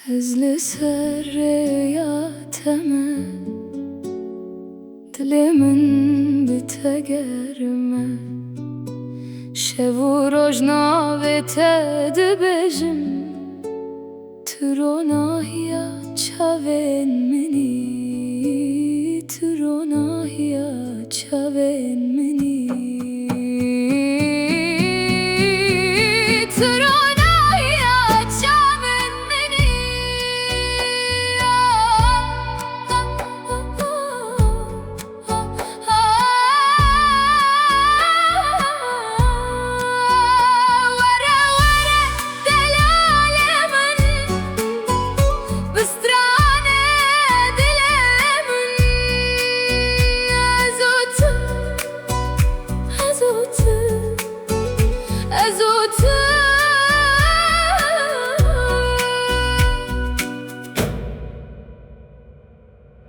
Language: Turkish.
Hızlı serreyateme dilimin bitegerme Şevu roj.avê te dibêjim Tu roj.avasongs çavên minî Tu roj.avasongs çavên